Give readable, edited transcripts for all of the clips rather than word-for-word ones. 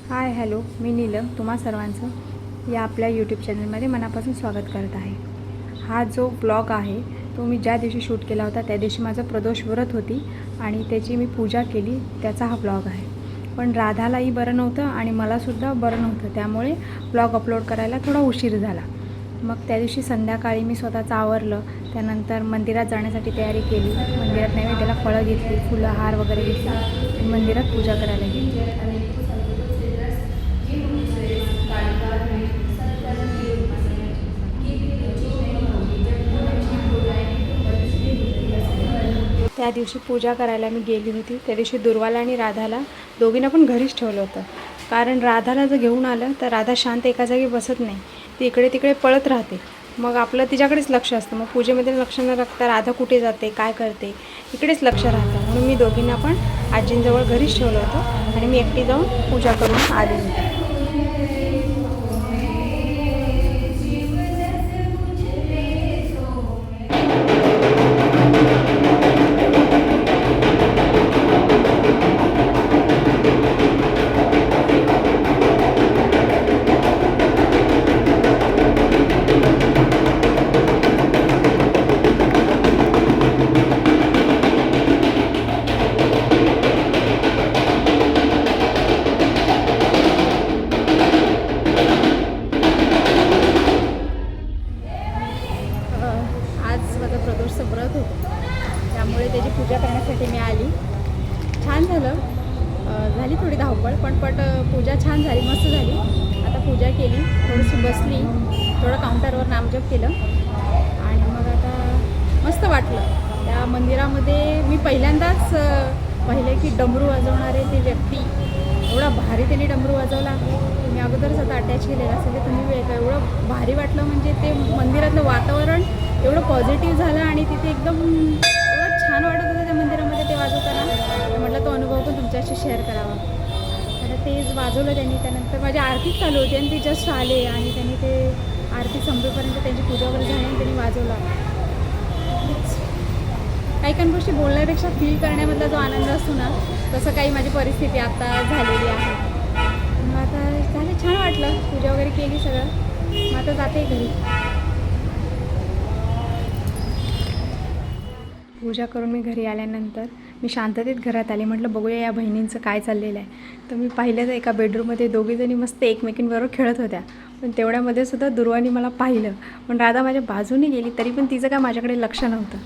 Hi hello, मी नीलम तुम्हा सर्वांचं या आपल्या यूट्यूब चॅनलमध्ये मनापासून स्वागत करत आहे. हा जो ब्लॉग आहे तो मी ज्या दिवशी शूट केला होता त्या दिवशी माझं प्रदोष व्रत होती आणि त्याची मी पूजा केली, त्याचा हा ब्लॉग आहे. पण राधालाही बरं नव्हतं आणि मलासुद्धा बरं नव्हतं, त्यामुळे ब्लॉग अपलोड करायला थोडा उशीर झाला. मग त्या दिवशी संध्याकाळी मी स्वतःचं आवरलं, त्यानंतर मंदिरात जाण्यासाठी तयारी केली. मंदिरात नैवेद्याला फळं घेतली, फुलं हार वगैरे घेतली आणि मंदिरात पूजा करायला गेली. त्या दिवशी पूजा करायला मी गेली होती. त्या दिवशी दुर्वाला आणि राधाला दोघींना पण घरीच ठेवलं होतं, कारण राधाला जर घेऊन आलं तर राधा शांत एका जागी बसत नाही, ती इकडे तिकडे पळत राहते. मग आपलं तिच्याकडेच लक्ष असतं. मग पूजेमध्ये लक्ष न राखता राधा कुठे जाते, काय करते, इकडेच लक्ष राहतं. म्हणून मी दोघींना पण आजींजवळ घरीच ठेवलं होतं आणि मी एकटी जाऊन पूजा करून आली होती. आज माझं प्रदोषचं व्रत होतं, त्यामुळे त्याची पूजा करण्यासाठी मी आली. छान झालं, झाली थोडी धावपळ, पण पूजा छान झाली, मस्त झाली. आता पूजा केली, थोडीशी बसली, थोडं काउंटरवर नामजप केलं आणि मग आता मस्त वाटलं. त्या मंदिरामध्ये मी पहिल्यांदाच पाहिलं की डमरू वाजवणारे ते व्यक्ती, एवढा भारी त्यांनी डमरू वाजवला. मी अगोदरच आता अटॅच केलेलं असेल ते तुम्ही वेळ एवढं भारी वाटलं. म्हणजे ते मंदिरातलं वातावरण एवढं पॉझिटिव्ह झालं आणि तिथे एकदम एवढं छान वाटत होतं त्या मंदिरामध्ये ते वाजवताना. म्हटलं तो अनुभव पण तुमच्याशी शेअर करावा. आता तेच वाजवलं त्यांनी. त्यानंतर माझी आरती चालू होती आणि ते जस्ट आले आणि त्यांनी ते आरती संपेपर्यंत त्यांची पूजा वगैरे झाली आणि त्यांनी वाजवला. काही काही गोष्टी बोलण्यापेक्षा फील करण्यामधला जो आनंद असतो ना, तसं काही माझी परिस्थिती आता झालेली आहे. मग आता झालं, छान वाटलं, पूजा वगैरे केली सगळं. मग आता जाते घरी. पूजा करून मी घरी आल्यानंतर मी शांततेत घरात आले. म्हटलं बघूया या बहिणींचं काय चाललेलं आहे. तर मी पाहिलं तर एका बेडरूममध्ये दोघीजणी मस्त एकमेकींबरोबर खेळत होत्या. पण तेवढ्यामध्ये सुद्धा दुर्वानी मला पाहिलं, पण राधा माझ्या बाजूने गेली, तरी पण तिचं काय माझ्याकडे लक्ष नव्हतं.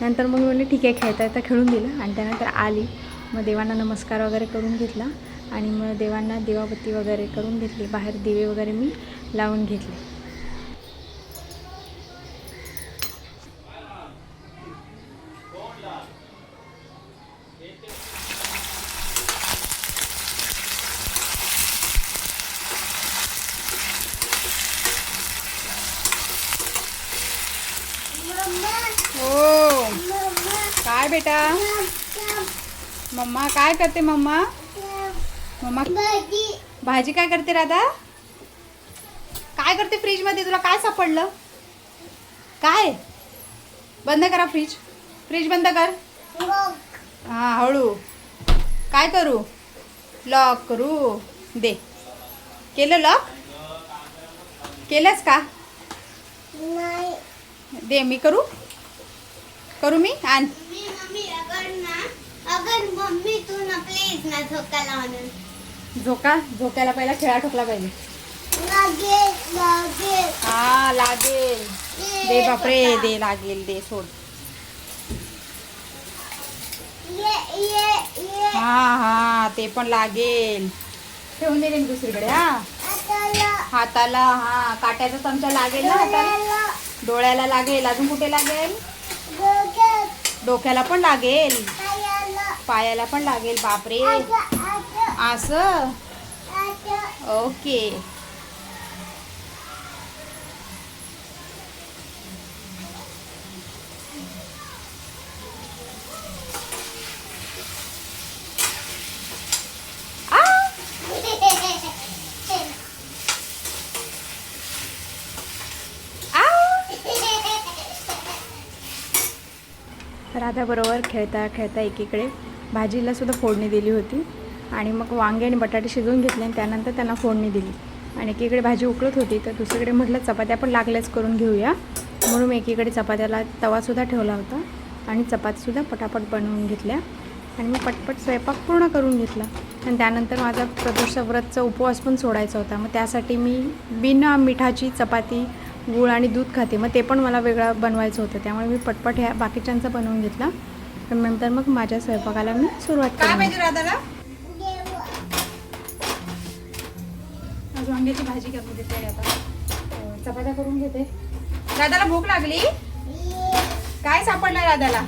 नंतर मग मी म्हणले ठीक आहे, खेळता येता खेळून दिलं आणि त्यानंतर आली. मग देवांना नमस्कार वगैरे करून घेतला आणि मग देवांना दिवाबत्ती वगैरे करून घेतली. बाहेर दिवे वगैरे मी लावून घेतले. हो काय बेटा, मम्मा काय करते? मम्मा भाजी काय करते? राधा काय करते? फ्रीज मध्ये तुला काय सापडलं? काय? बंद करा फ्रीज, फ्रीज बंद कर. हा हळू. काय करू? लॉक करू दे. केलं लॉक? केलंस का? दे, मी करू मी आण. मम्मी तू ना प्लीज ना झोका लावून. झोक्याला पहिला खेळा ठोकला पाहिजे. लागेल हा लागेल. दे बापरे, दे लागेल, दे सोड. हा ते पण लागेल. ठेवून दे दुसरीकडे. हाताला हा काट्याचा चमचा लागेल ना हाताला. डोळ्याला लागेल. अजून कुठे लागेल? डोक्याला पण लागेल, पायाला पण लागेल. बापरे, असं ओके. राधाबरोबर खेळता खेळता एकीकडे भाजीला सुद्धा फोडणी दिली होती आणि मग वांगे आणि बटाटे शिजवून घेतले आणि त्यानंतर त्यांना फोडणी दिली. आणि एकीकडे भाजी उकळत होती तर दुसरीकडे म्हटलं चपात्या पण लागल्याच करून घेऊया, म्हणून मी एकीकडे चपात्याला तवासुद्धा ठेवला होता आणि चपातीसुद्धा पटापट बनवून घेतल्या आणि मी पटपट स्वयंपाक पूर्ण करून घेतला. आणि त्यानंतर माझा प्रदोष व्रतचा उपवास पण सोडायचा होता. मग त्यासाठी मी बिना मिठाची चपाती, गूळ आणि दूध खाते, मग ते पण मला वेगळं बनवायचं होतं. त्यामुळे मी पटपट ह्या बाकीच्यांचा बनवून घेतला आणि नंतर मग माझ्या स्वयंपाकाला मी सुरुवात केली. काय पाहिजे राधाला? आज वांग्याची भाजी करून घेते, आता चपात्या करून घेते. राधाला भूक लागली? काय सापडलं राधाला?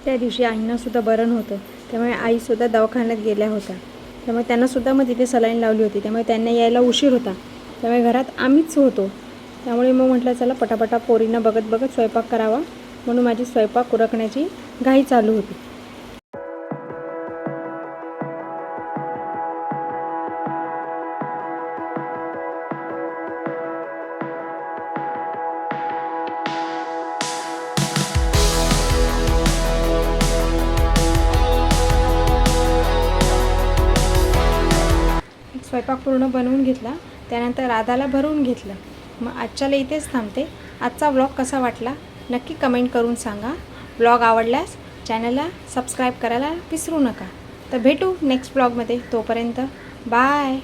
त्या दिवशी आईंनासुद्धा बरं नव्हतं, त्यामुळे आईसुद्धा दवाखान्यात गेल्या होत्या. त्यामुळे त्यांनासुद्धा मग तिथे सलाईन लावली होती, त्यामुळे त्यांना यायला उशीर होता. त्यामुळे घरात आम्हीच होतो. त्यामुळे मग म्हटलं चला पटापटा पोरींना बघत बघत स्वयंपाक करावा, म्हणून माझी स्वयंपाक उरकण्याची घाई चालू होती. स्वयंपाक पूर्ण बनवून घेतला, त्यानंतर राधाला भरवून घेतलं. मग आजच्याला इथेच थांबते. आजचा व्लॉग कसा वाटला नक्की कमेंट करून सांगा. व्लॉग आवडल्यास चॅनलला सबस्क्राईब करायला विसरू नका. तर भेटू नेक्स्ट व्लॉगमध्ये. तोपर्यंत बाय.